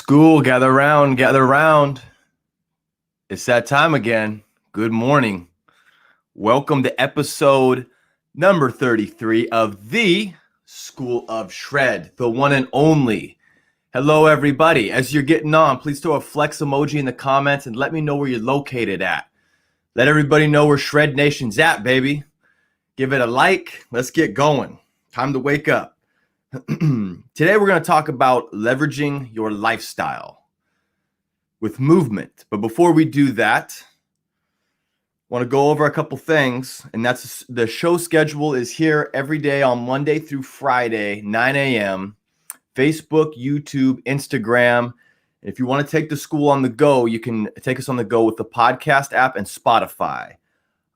School, gather round, gather round. It's that time again. Good morning. Welcome to episode number 33 of the School of Shred, the one and only. Hello, everybody. As you're getting on, please throw a flex emoji in the comments and let me know where you're located at. Let everybody know where Shred Nation's at, baby. Give it a like. Let's get going. Time to wake up. Today, we're going to talk about leveraging your lifestyle with movement. But before we do that, I want to go over a couple things. And that's the show schedule is here every day on Monday through Friday, 9 a.m. Facebook, YouTube, Instagram. If you want to take the school on the go, you can take us on the go with the podcast app and Spotify.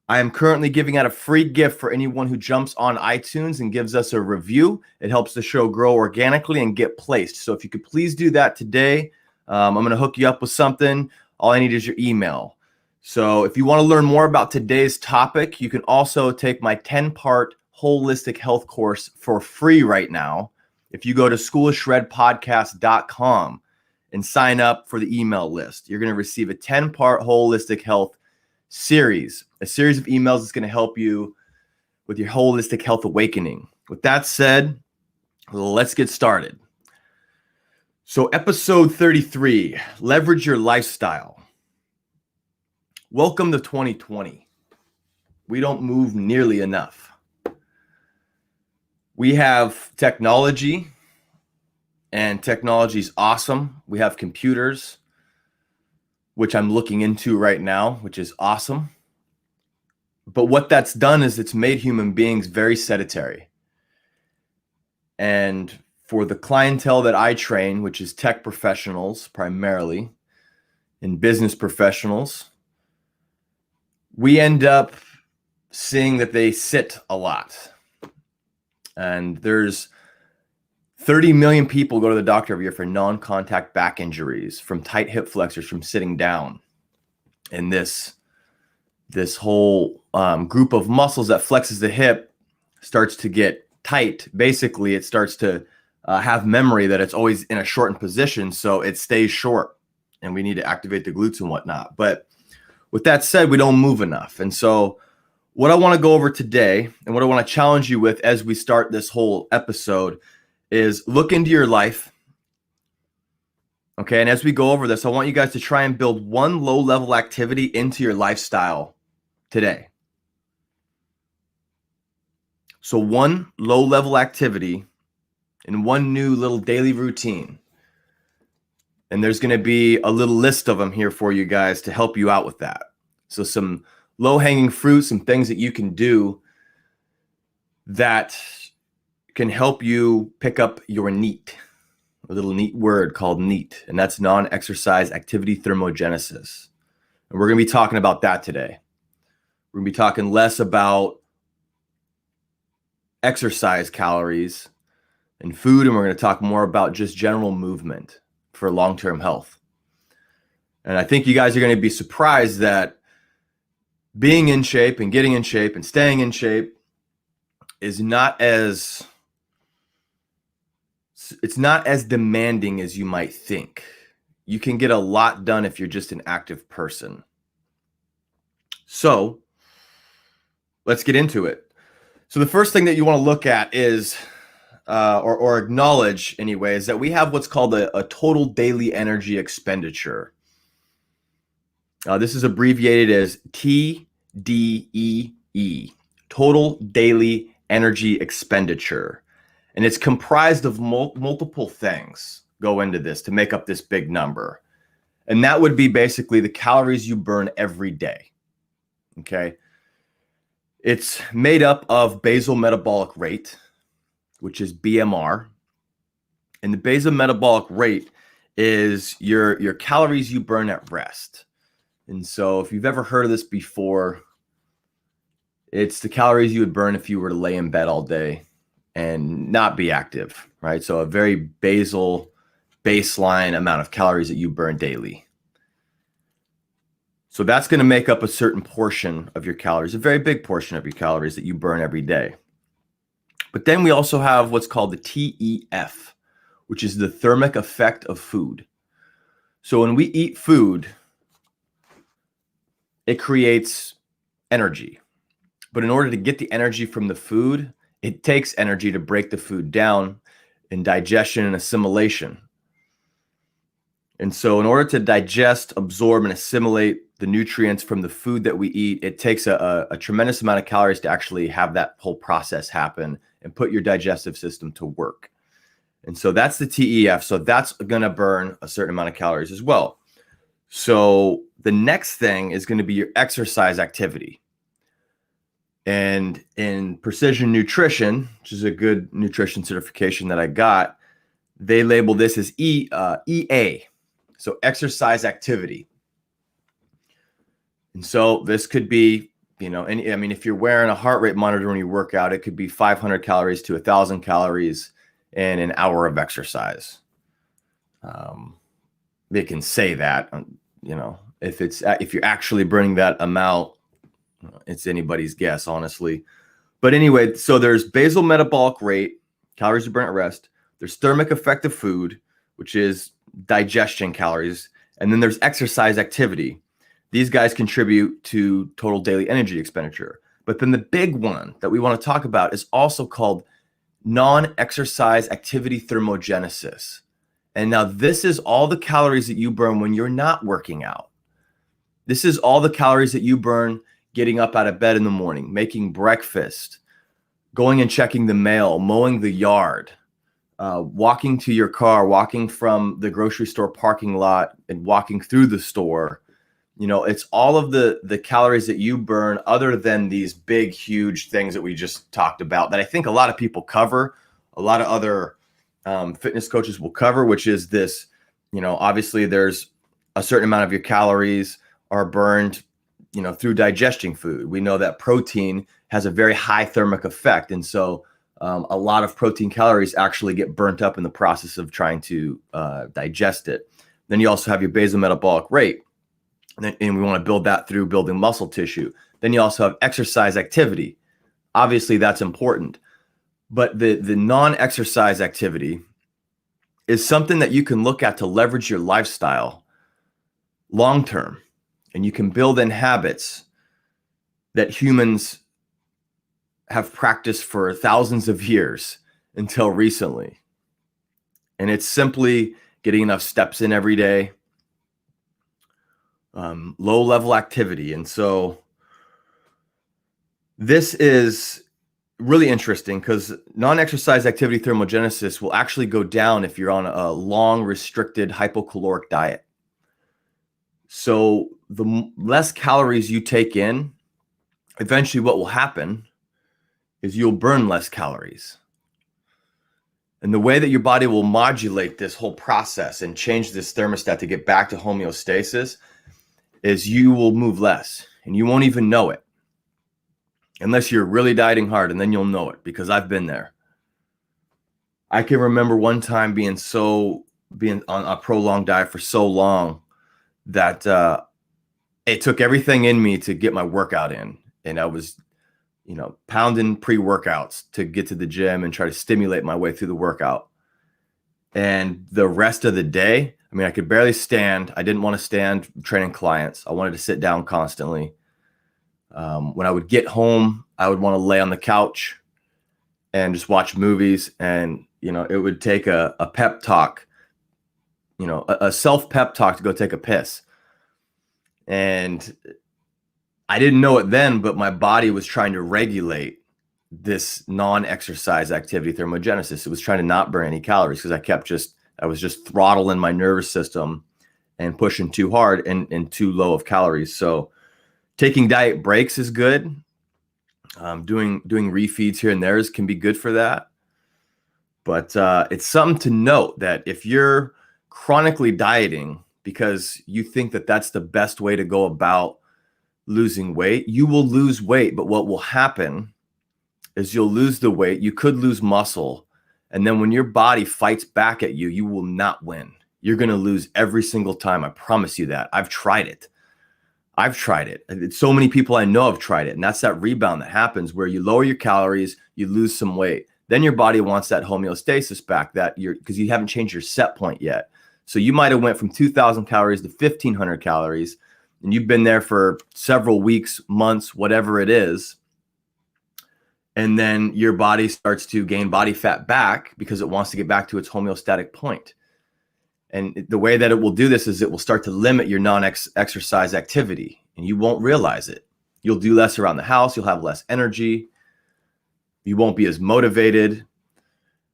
I am currently giving out a free gift for anyone who jumps on iTunes and gives us a review. It helps the show grow organically and get placed. So if you could please do that today, I'm going to hook you up with something. All I need is your email. So if you want to learn more about today's topic, you can also take my 10-part holistic health course for free right now. If you go to schoolofshredpodcast.com and sign up for the email list, you're going to receive a 10-part holistic health series, a series of emails that's going to help you with your holistic health awakening. With that said, let's get started. So episode 33, leverage your lifestyle. Welcome to 2020. We don't move nearly enough. We have technology, and technology is awesome. We have computers, which I'm looking into right now, which is awesome. But what that's done is it's made human beings very sedentary. And for the clientele that I train, which is tech professionals primarily, and business professionals, we end up seeing that they sit a lot. And there's 30 million people go to the doctor every year for non-contact back injuries, from tight hip flexors, from sitting down. And this whole group of muscles that flexes the hip starts to get tight. Basically, it starts to have memory that it's always in a shortened position, so it stays short. And we need to activate the glutes and whatnot. But with that said, we don't move enough. And so what I want to go over today, and what I want to challenge you with as we start this whole episode, is look into your life. Okay, and as we go over this, I want you guys to try and build one low-level activity into your lifestyle today. So one low-level activity and one new little daily routine. And there's going to be a little list of them here for you guys to help you out with that. So some low-hanging fruit, some things that you can do that can help you pick up your NEAT, a little neat word called NEAT, and that's non-exercise activity thermogenesis. And we're going to be talking about that today. We're going to be talking less about exercise calories and food, and we're going to talk more about just general movement for long-term health. And I think you guys are going to be surprised that being in shape and getting in shape and staying in shape is not as demanding as you might think. You can get a lot done if you're just an active person. So let's get into it. So the first thing that you want to look at is, or acknowledge anyway, is that we have what's called a total daily energy expenditure. This is abbreviated as TDEE, total daily energy expenditure. And it's comprised of multiple things go into this to make up this big number. And that would be basically the calories you burn every day. Okay. It's made up of basal metabolic rate, which is BMR. And the basal metabolic rate is your calories you burn at rest. And so if you've ever heard of this before, it's the calories you would burn if you were to lay in bed all day and not be active, right? So a very basal baseline amount of calories that you burn daily. So that's going to make up a certain portion of your calories, a very big portion of your calories that you burn every day. But then we also have what's called the TEF, which is the thermic effect of food. So when we eat food, it creates energy. But in order to get the energy from the food, it takes energy to break the food down in digestion and assimilation. And so in order to digest, absorb, and assimilate the nutrients from the food that we eat, it takes a tremendous amount of calories to actually have that whole process happen and put your digestive system to work. And so that's the TEF. So that's going to burn a certain amount of calories as well. So the next thing is going to be your exercise activity. And in precision nutrition, which is a good nutrition certification that I got, they label this as EA. So exercise activity. And so this could be, if you're wearing a heart rate monitor when you work out, it could be 500 calories to 1,000 calories in an hour of exercise. They can say that, if you're actually burning that amount, it's anybody's guess, honestly. But anyway, so there's basal metabolic rate, calories you burn at rest. There's thermic effect of food, which is digestion calories. And then there's exercise activity. These guys contribute to total daily energy expenditure. But then the big one that we want to talk about is also called non-exercise activity thermogenesis. And now this is all the calories that you burn when you're not working out. This is all the calories that you burn getting up out of bed in the morning, making breakfast, going and checking the mail, mowing the yard, walking to your car, walking from the grocery store parking lot and walking through the store. It's all of the calories that you burn other than these big, huge things that we just talked about that I think a lot of people cover, a lot of other fitness coaches will cover, which is this, obviously there's a certain amount of your calories are burned, through digesting food. We know that protein has a very high thermic effect. And so a lot of protein calories actually get burnt up in the process of trying to digest it. Then you also have your basal metabolic rate. And we want to build that through building muscle tissue. Then you also have exercise activity. Obviously, that's important. But the non-exercise activity is something that you can look at to leverage your lifestyle long-term. And you can build in habits that humans have practiced for thousands of years until recently. And it's simply getting enough steps in every day, low level activity. And so this is really interesting because non-exercise activity thermogenesis will actually go down if you're on a long restricted hypocaloric diet. So the less calories you take in, eventually what will happen is you'll burn less calories. And the way that your body will modulate this whole process and change this thermostat to get back to homeostasis is you will move less and you won't even know it unless you're really dieting hard, and then you'll know it because I've been there. I can remember one time being on a prolonged diet for so long that it took everything in me to get my workout in. And I was, pounding pre-workouts to get to the gym and try to stimulate my way through the workout. And the rest of the day, I could barely stand. I didn't want to stand training clients. I wanted to sit down constantly. When I would get home, I would want to lay on the couch and just watch movies. And, it would take a pep talk, a self-pep talk to go take a piss. And I didn't know it then, but my body was trying to regulate this non-exercise activity thermogenesis. It was trying to not burn any calories because I was just throttling my nervous system and pushing too hard and too low of calories. So taking diet breaks is good. Doing refeeds here and there can be good for that. But it's something to note that if you're chronically dieting because you think that that's the best way to go about losing weight, you will lose weight. But what will happen is you'll lose the weight. You could lose muscle. And then when your body fights back at you, you will not win. You're going to lose every single time. I promise you that. I've tried it. So many people I know have tried it. And that's that rebound that happens where you lower your calories, you lose some weight. Then your body wants that homeostasis back because you haven't changed your set point yet. So you might have went from 2,000 calories to 1,500 calories, and you've been there for several weeks, months, whatever it is. And then your body starts to gain body fat back because it wants to get back to its homeostatic point. And the way that it will do this is it will start to limit your non-exercise activity, and you won't realize it. You'll do less around the house. You'll have less energy. You won't be as motivated.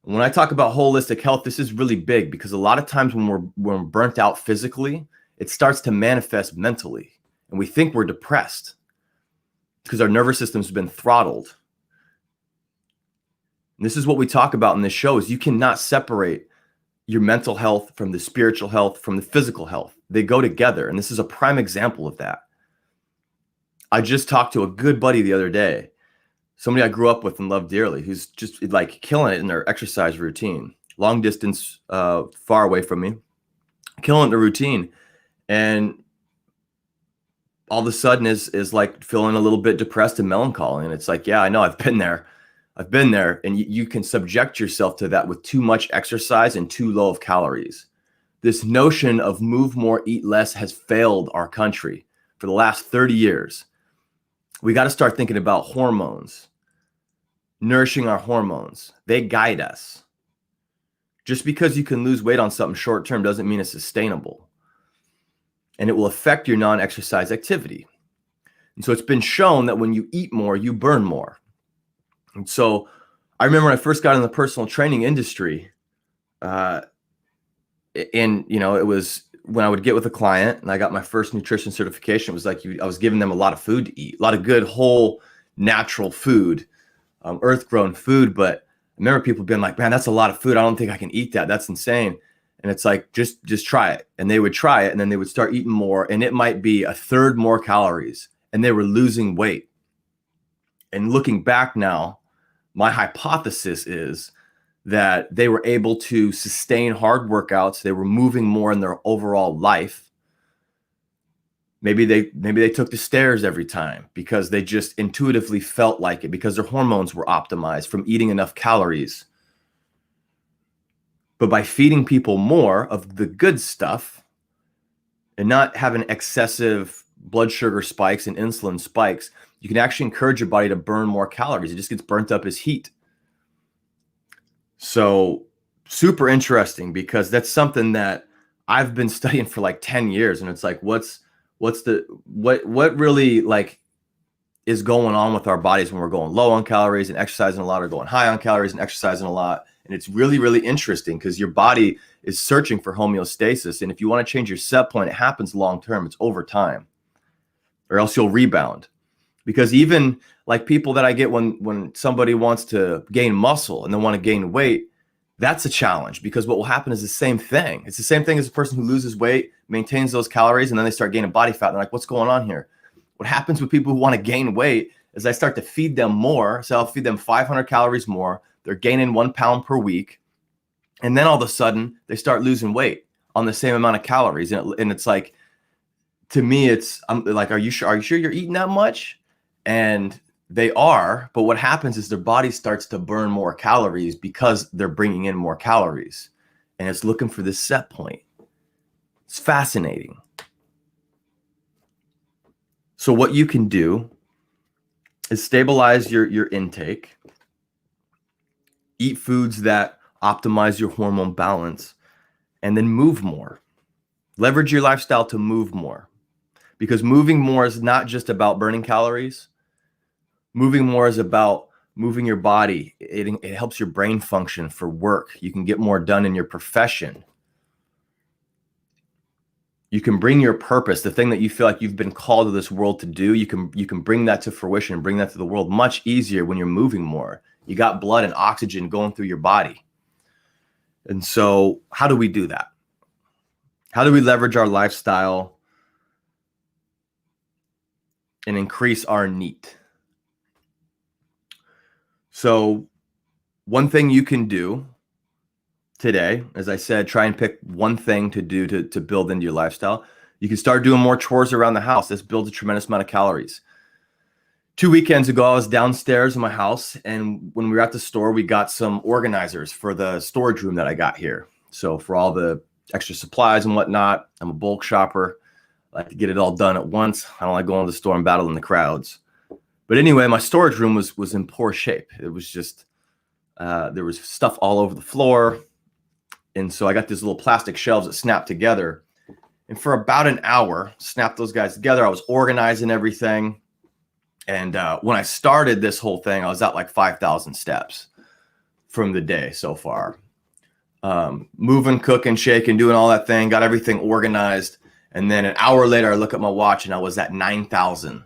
When I talk about holistic health, this is really big because a lot of times when we're burnt out physically, it starts to manifest mentally, and we think we're depressed because our nervous system's been throttled. And this is what we talk about in this show: is you cannot separate your mental health from the spiritual health, from the physical health. They go together. And this is a prime example of that. I just talked to a good buddy the other day, somebody I grew up with and loved dearly, who's just like killing it in their exercise routine, long distance, far away from me, killing the routine. And all of a sudden is like feeling a little bit depressed and melancholy. And it's like, yeah, I know, I've been there. And you can subject yourself to that with too much exercise and too low of calories. This notion of move more, eat less has failed our country for the last 30 years. We got to start thinking about hormones, nourishing our hormones. They guide us. Just because you can lose weight on something short term doesn't mean it's sustainable. And it will affect your non-exercise activity. And so it's been shown that when you eat more, you burn more. And so I remember when I first got in the personal training industry, and it was when I would get with a client and I got my first nutrition certification. It was like I was giving them a lot of food to eat, a lot of good, whole, natural food, earth-grown food. But I remember people being like, man, that's a lot of food. I don't think I can eat that. That's insane. And it's like, just try it. And they would try it, and then they would start eating more, and it might be a third more calories, and they were losing weight. And looking back now, my hypothesis is that they were able to sustain hard workouts. They were moving more in their overall life. Maybe they took the stairs every time because they just intuitively felt like it, because their hormones were optimized from eating enough calories. But by feeding people more of the good stuff and not having excessive blood sugar spikes and insulin spikes, you can actually encourage your body to burn more calories. It just gets burnt up as heat. So super interesting, because that's something that I've been studying for like 10 years. And it's like, what really like is going on with our bodies when we're going low on calories and exercising a lot, or going high on calories and exercising a lot. And it's really, really interesting because your body is searching for homeostasis. And if you want to change your set point, it happens long-term. It's over time, or else you'll rebound. Because even like people that I get when somebody wants to gain muscle and they want to gain weight, that's a challenge, because what will happen is the same thing. It's the same thing as a person who loses weight, maintains those calories, and then they start gaining body fat. And they're like, what's going on here? What happens with people who want to gain weight is I start to feed them more. So I'll feed them 500 calories more. They're gaining 1 pound per week. And then all of a sudden they start losing weight on the same amount of calories. And it's like, to me, I'm like, are you sure you're eating that much? And they are, but what happens is their body starts to burn more calories because they're bringing in more calories, and it's looking for this set point. It's fascinating. So what you can do is stabilize your intake, eat foods that optimize your hormone balance, and then move more. Leverage your lifestyle to move more, because moving more is not just about burning calories. Moving more is about moving your body. It helps your brain function for work. You can get more done in your profession. You can bring your purpose, the thing that you feel like you've been called to this world to do. You can bring that to fruition, bring that to the world much easier when you're moving more. You got blood and oxygen going through your body. And so how do we do that? How do we leverage our lifestyle and increase our NEAT? So one thing you can do today, as I said, try and pick one thing to do to build into your lifestyle. You can start doing more chores around the house. This builds a tremendous amount of calories. 2 weekends ago, I was downstairs in my house, and when we were at the store, we got some organizers for the storage room that I got here. So for all the extra supplies and whatnot. I'm a bulk shopper. I like to get it all done at once. I don't like going to the store and battling the crowds. But anyway, my storage room was in poor shape. It was just, there was stuff all over the floor. And so I got these little plastic shelves that snapped together. And for about an hour, snapped those guys together. I was organizing everything. And when I started this whole thing, I was at like 5,000 steps from the day so far. Moving, cooking, shaking, doing all that thing, got everything organized. And then an hour later, I look at my watch and I was at 9,000.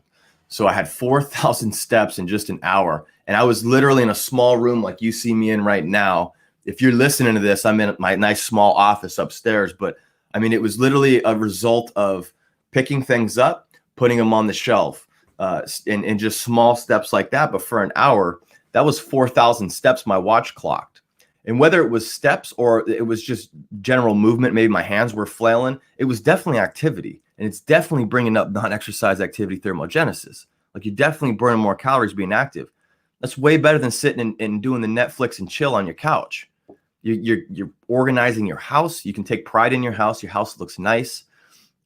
So I had 4,000 steps in just an hour. And I was literally in a small room like you see me in right now. If you're listening to this, I'm in my nice small office upstairs. But I mean, it was literally a result of picking things up, putting them on the shelf, and just small steps like that. But for an hour, that was 4,000 steps my watch clocked. And whether it was steps or it was just general movement, maybe my hands were flailing, it was definitely activity. And it's definitely bringing up non-exercise activity thermogenesis. Like you're definitely burning more calories being active. That's way better than sitting and doing the Netflix and chill on your couch. You're organizing your house. You can take pride in your house. Your house looks nice.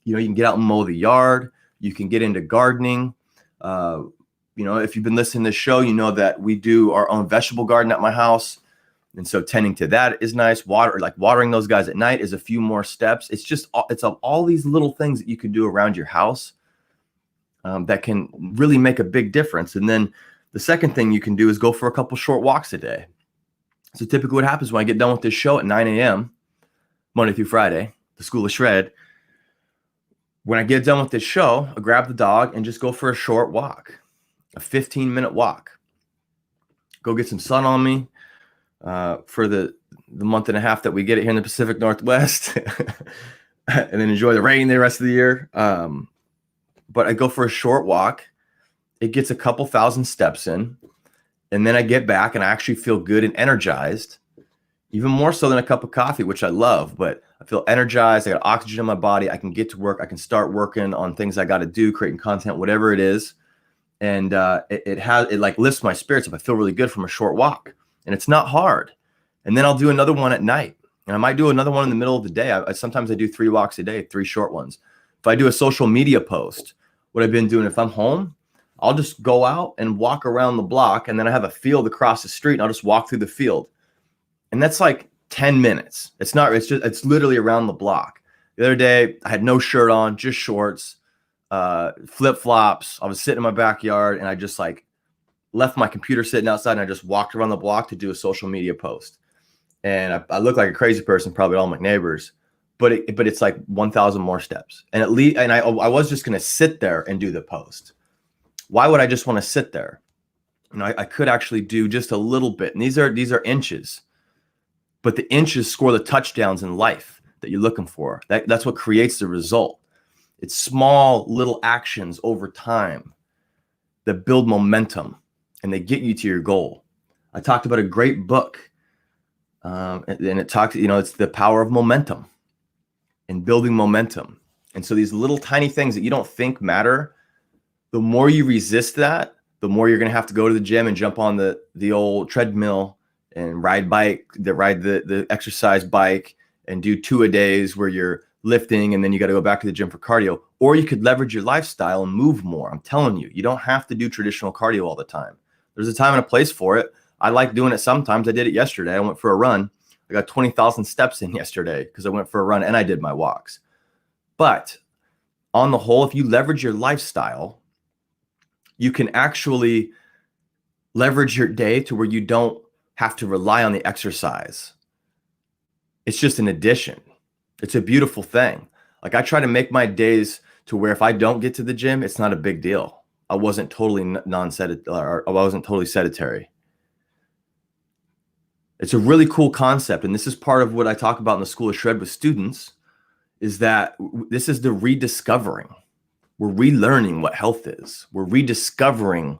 You can get out and mow the yard. You can get into gardening. If you've been listening to this show, you know that we do our own vegetable garden at my house. And so tending to that is nice. Watering those guys at night is a few more steps. It's all these little things that you can do around your house that can really make a big difference. And then the second thing you can do is go for a couple short walks a day. So typically what happens when I get done with this show at 9 a.m., Monday through Friday, the School of Shred, when I get done with this show, I grab the dog and just go for a short walk, a 15-minute walk. Go get some sun on me for the month and a half that we get it here in the Pacific Northwest, and then enjoy the rain the rest of the year. But I go for a short walk. It gets a couple thousand steps in. And then I get back and I actually feel good and energized, even more so than a cup of coffee, which I love. But I feel energized. I got oxygen in my body. I can get to work. I can start working on things I got to do, creating content, whatever it is. And it like lifts my spirits if I feel really good from a short walk. And it's not hard. And then I'll do another one at night. And I might do another one in the middle of the day. Sometimes I do 3 walks a day, 3 short ones. If I do a social media post, what I've been doing, if I'm home, I'll just go out and walk around the block, and then I have a field across the street, and I'll just walk through the field. And that's like 10 minutes. It's literally around the block. The other day, I had no shirt on, just shorts, flip-flops. I was sitting in my backyard, and I just left my computer sitting outside, and I just walked around the block to do a social media post. And I look like a crazy person, probably all my neighbors, but it's like 1,000 more steps. And I was just going to sit there and do the post. Why would I just want to sit there? I could actually do just a little bit. And these are inches, but the inches score the touchdowns in life that you're looking for. That's what creates the result. It's small little actions over time that build momentum and they get you to your goal. I talked about a great book, and it talks, it's the power of momentum and building momentum. And so these little tiny things that you don't think matter, the more you resist that, the more you're going to have to go to the gym and jump on the old treadmill and ride the exercise bike and do 2-a-days where you're lifting and then you got to go back to the gym for cardio. Or you could leverage your lifestyle and move more. I'm telling you, you don't have to do traditional cardio all the time. There's a time and a place for it. I like doing it sometimes. I did it yesterday. I went for a run. I got 20,000 steps in yesterday because I went for a run and I did my walks. But on the whole, if you leverage your lifestyle, you can actually leverage your day to where you don't have to rely on the exercise. It's just an addition. It's a beautiful thing. Like I try to make my days to where if I don't get to the gym, it's not a big deal. I wasn't totally sedentary. It's a really cool concept. And this is part of what I talk about in the School of Shred with students, is that this is the rediscovering. We're relearning what health is. We're rediscovering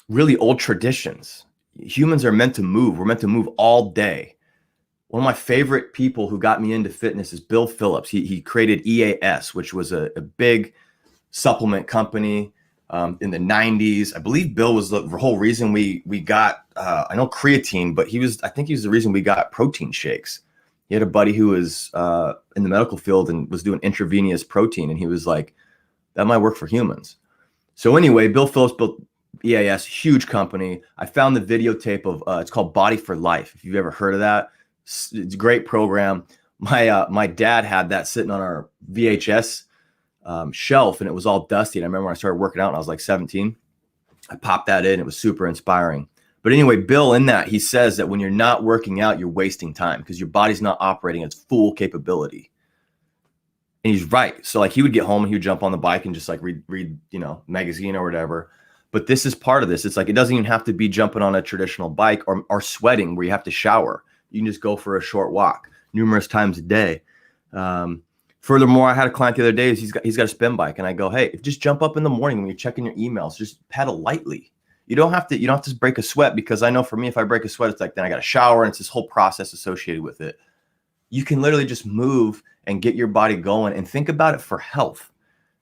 really old traditions. Humans are meant to move. We're meant to move all day. One of my favorite people who got me into fitness is Bill Phillips. He created EAS, which was a big supplement company in the 90s. I believe Bill was the whole reason we got, I know creatine, but I think he was the reason we got protein shakes. He had a buddy who was in the medical field and was doing intravenous protein. And he was like, that might work for humans. So anyway, Bill Phillips built EAS, huge company. I found the videotape of it's called Body for Life. If you've ever heard of that, it's a great program. My dad had that sitting on our VHS shelf, and it was all dusty. And I remember when I started working out and I was like 17, I popped that in. It was super inspiring. But anyway, Bill, in that, he says that when you're not working out, you're wasting time because your body's not operating at its full capability. And he's right. So like he would get home and he would jump on the bike and just like read, magazine or whatever. But this is part of this. It's like, it doesn't even have to be jumping on a traditional bike or sweating where you have to shower. You can just go for a short walk numerous times a day. Furthermore, I had a client the other day, he's got a spin bike, and I go, hey, just jump up in the morning when you're checking your emails, just pedal lightly. You don't have to break a sweat, because I know for me, if I break a sweat, it's like, then I got to shower, and it's this whole process associated with it. You can literally just move and get your body going, and think about it for health.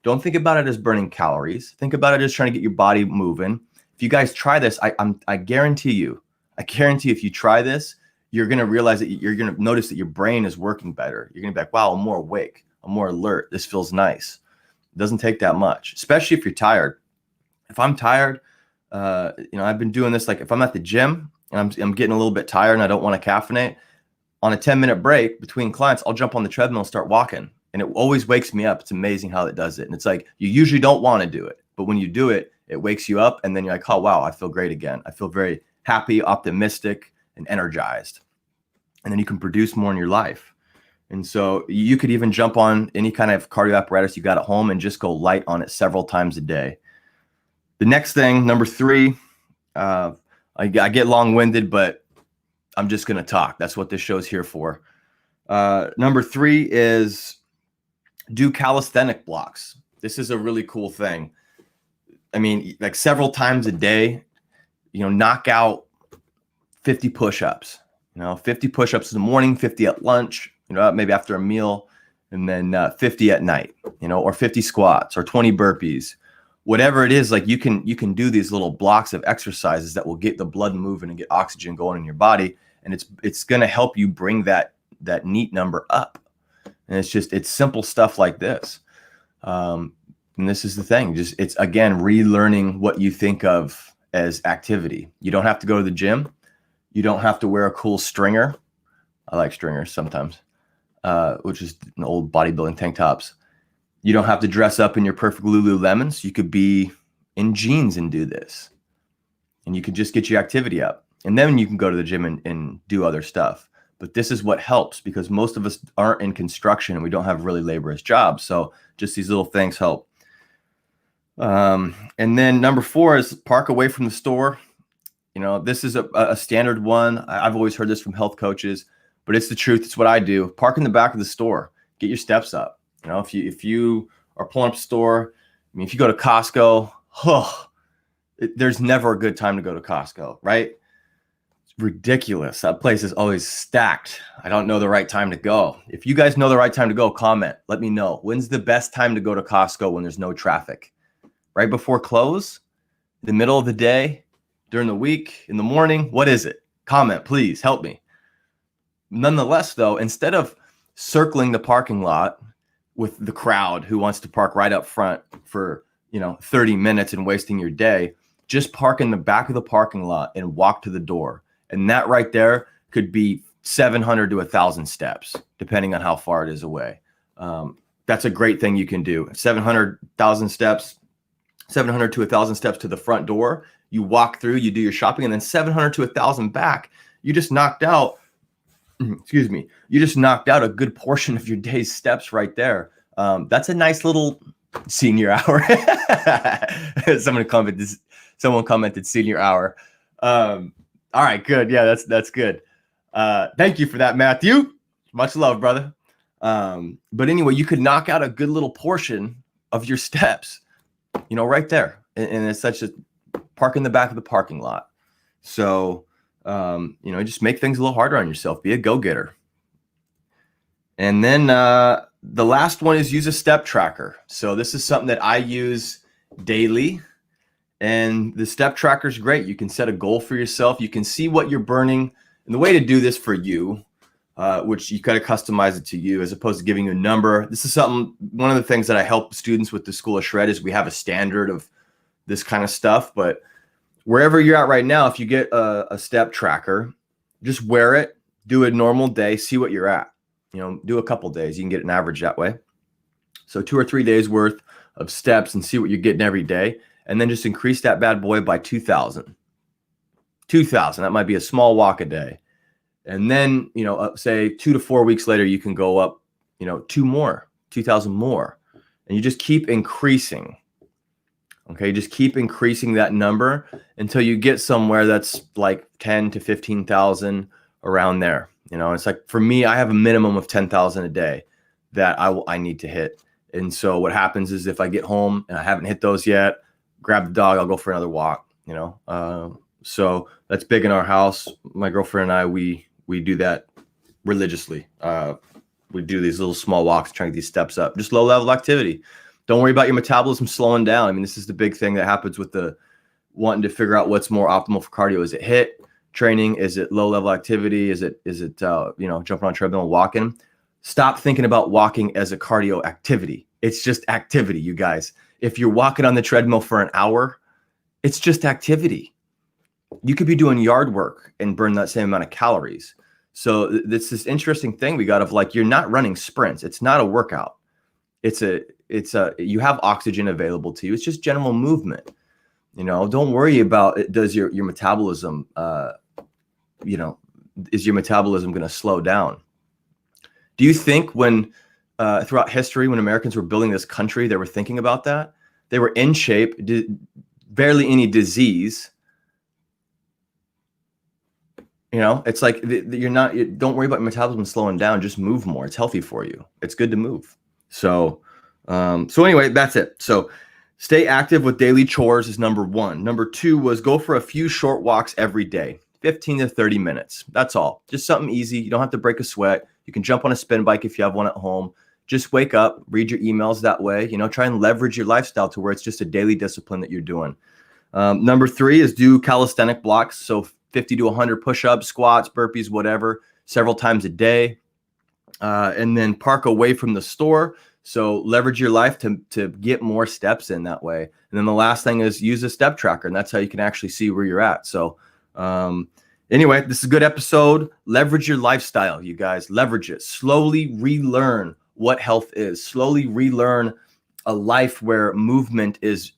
Don't think about it as burning calories. Think about it as trying to get your body moving. If you guys try this, I guarantee you if you try this, you're going to realize that you're going to notice that your brain is working better. You're going to be like, wow, I'm more awake. I'm more alert. This feels nice. It doesn't take that much, especially if you're tired. If I'm tired, I've been doing this, like if I'm at the gym and I'm getting a little bit tired and I don't want to caffeinate, on a 10-minute break between clients, I'll jump on the treadmill and start walking. And it always wakes me up. It's amazing how it does it. And it's like, you usually don't want to do it, but when you do it, it wakes you up. And then you're like, oh, wow, I feel great again. I feel very happy, optimistic, and energized. And then you can produce more in your life. And so you could even jump on any kind of cardio apparatus you got at home and just go light on it several times a day. The next thing, number 3, I get long-winded, but I'm just going to talk. That's what this show's here for. Number 3 is do calisthenic blocks. This is a really cool thing. I mean, like several times a day, knock out 50 push-ups. 50 push-ups in the morning, 50 at lunch, maybe after a meal, and then 50 at night, or 50 squats or 20 burpees, whatever it is. Like you can do these little blocks of exercises that will get the blood moving and get oxygen going in your body. And it's going to help you bring that NEAT number up. And it's simple stuff like this. And this is the thing, it's again, relearning what you think of as activity. You don't have to go to the gym. You don't have to wear a cool stringer. I like stringers sometimes, which is an old bodybuilding tank tops. You don't have to dress up in your perfect Lululemons. You could be in jeans and do this. And you can just get your activity up. And then you can go to the gym and do other stuff. But this is what helps, because most of us aren't in construction and we don't have really laborious jobs. So just these little things help. And then number 4 is park away from the store. This is a standard one. I've always heard this from health coaches, but it's the truth. It's what I do. Park in the back of the store. Get your steps up. If you are pulling up a store, if you go to Costco, there's never a good time to go to Costco, right? It's ridiculous. That place is always stacked. I don't know the right time to go. If you guys know the right time to go, comment. Let me know. When's the best time to go to Costco when there's no traffic? Right before close? The middle of the day? During the week, in the morning? What is it? Comment, please help me. Nonetheless, though, instead of circling the parking lot with the crowd who wants to park right up front for 30 minutes and wasting your day, just park in the back of the parking lot and walk to the door. And that right there could be 700 to 1,000 steps, depending on how far it is away. That's a great thing you can do. 700 to 1,000 steps to the front door. You walk through, you do your shopping, and then 700 to 1,000 back. You just knocked out, you just knocked out a good portion of your day's steps right there. That's a nice little senior hour. Someone commented senior hour. All right, good. Yeah, that's good. Thank you for that, Matthew. Much love, brother. But anyway, you could knock out a good little portion of your steps, right there. And it's such a park in the back of the parking lot. So, just make things a little harder on yourself. Be a go-getter. And then the last one is use a step tracker. So this is something that I use daily. And the step tracker is great. You can set a goal for yourself. You can see what you're burning. And the way to do this for you, which you kind of customize it to you as opposed to giving you a number. This is one of the things that I help students with the School of Shred is we have a standard of this kind of stuff. But wherever you're at right now, if you get a step tracker, just wear it, do a normal day, see what you're at. Do a couple days. You can get an average that way. So 2 or 3 days worth of steps and see what you're getting every day. And then just increase that bad boy by 2,000. 2,000. That might be a small walk a day. And then, say 2 to 4 weeks later, you can go up, 2,000 more. And you just keep increasing. Okay, just keep increasing that number until you get somewhere that's like 10 to 15,000 around there. It's like for me, I have a minimum of 10,000 a day that I need to hit. And so what happens is if I get home and I haven't hit those yet, grab the dog, I'll go for another walk. So that's big in our house. My girlfriend and I, we do that religiously. We do these little small walks, trying to get these steps up, just low level activity. Don't worry about your metabolism slowing down. I mean, this is the big thing that happens with the wanting to figure out what's more optimal for cardio. Is it HIIT training? Is it low level activity? Is it jumping on a treadmill and walking? Stop thinking about walking as a cardio activity. It's just activity, you guys. If you're walking on the treadmill for an hour, it's just activity. You could be doing yard work and burn that same amount of calories. So it's this interesting thing we got of like, you're not running sprints. It's not a workout. You have oxygen available to you. It's just general movement. Don't worry about it. Does your metabolism, is your metabolism going to slow down? Do you think when throughout history, when Americans were building this country, they were thinking about that? They were in shape, barely any disease. It's like don't worry about metabolism slowing down. Just move more. It's healthy for you. It's good to move. So anyway, that's it. So stay active with daily chores is number 1. Number 2 was go for a few short walks every day, 15 to 30 minutes. That's all. Just something easy. You don't have to break a sweat. You can jump on a spin bike if you have one at home. Just wake up, read your emails that way. Try and leverage your lifestyle to where it's just a daily discipline that you're doing. Number 3 is do calisthenic blocks. So 50 to 100 push-ups, squats, burpees, whatever, several times a day. And then park away from the store. So leverage your life to get more steps in that way. And then the last thing is use a step tracker. And that's how you can actually see where you're at. So anyway, this is a good episode. Leverage your lifestyle, you guys. Leverage it. Slowly relearn what health is. Slowly relearn a life where movement is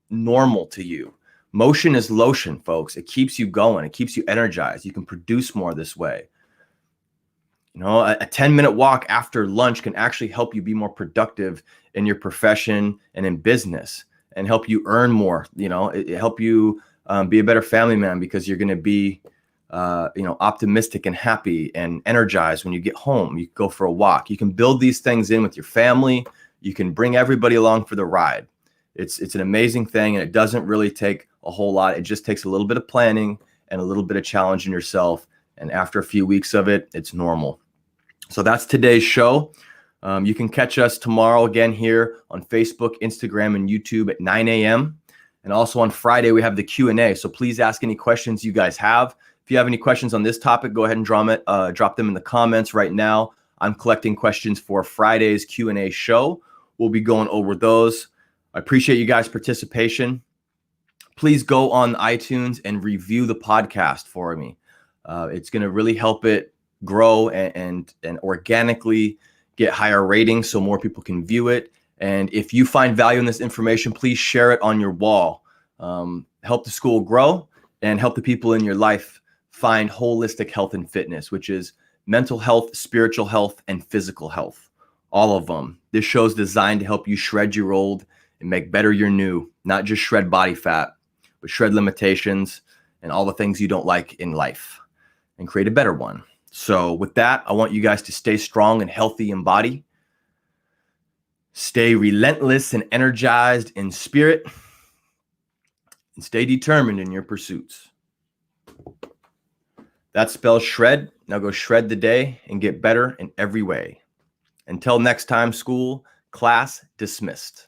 normal to you. Motion is lotion, folks. It keeps you going. It keeps you energized. You can produce more this way. A 10-minute walk after lunch can actually help you be more productive in your profession and in business and help you earn more. It help you be a better family man because you're going to be, optimistic and happy and energized when you get home. You go for a walk. You can build these things in with your family. You can bring everybody along for the ride. It's an amazing thing, and it doesn't really take a whole lot. It just takes a little bit of planning and a little bit of challenging yourself. And after a few weeks of it, it's normal. So that's today's show. You can catch us tomorrow again here on Facebook, Instagram, and YouTube at 9 a.m. And also on Friday, we have the Q&A. So please ask any questions you guys have. If you have any questions on this topic, go ahead and drop them in the comments right now. I'm collecting questions for Friday's Q&A show. We'll be going over those. I appreciate you guys' participation. Please go on iTunes and review the podcast for me. It's going to really help it grow and organically get higher ratings so more people can view it. And if you find value in this information, please share it on your wall. Help the school grow and help the people in your life find holistic health and fitness, which is mental health, spiritual health, and physical health. All of them. This show is designed to help you shred your old and make better your new, not just shred body fat, but shred limitations and all the things you don't like in life and create a better one. So with that, I want you guys to stay strong and healthy in body. Stay relentless and energized in spirit. And stay determined in your pursuits. That spells shred. Now go shred the day and get better in every way. Until next time, school, class dismissed.